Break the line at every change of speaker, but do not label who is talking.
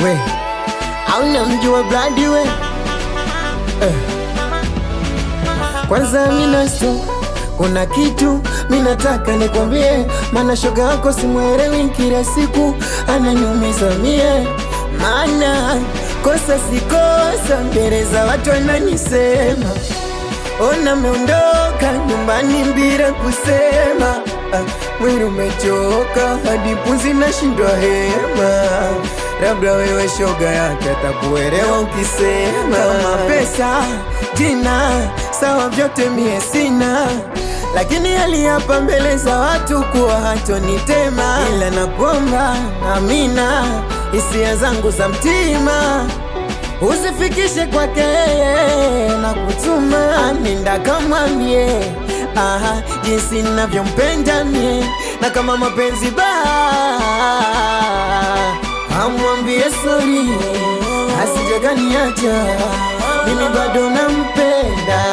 we hauna mjua Bloody we Kwanza minasto kuna kitu minataka nikwambie, mana shoga wako simwelewi, kila siku ananiumiza mie. Mana kosa si kosa, mbele za watu wananisema, ona meondoka nyumbani bila kusema. Mwili umechoka hadi pumzi nashindwa hema, labda wewe shoga yake atakuelewa ukisema. Kama pesa, jina, sawa vyote mie sina, lakini aliapa mbele za watu kuwa hatonitema. Ila nakuomba amina, hisia zangu za mtima usifikishe kwake na kutuma. Nenda kamwambie jinsi ninavyompenda mie, na kama mapenzi amwambie sorry, asijaganiacha mimi bado nampenda.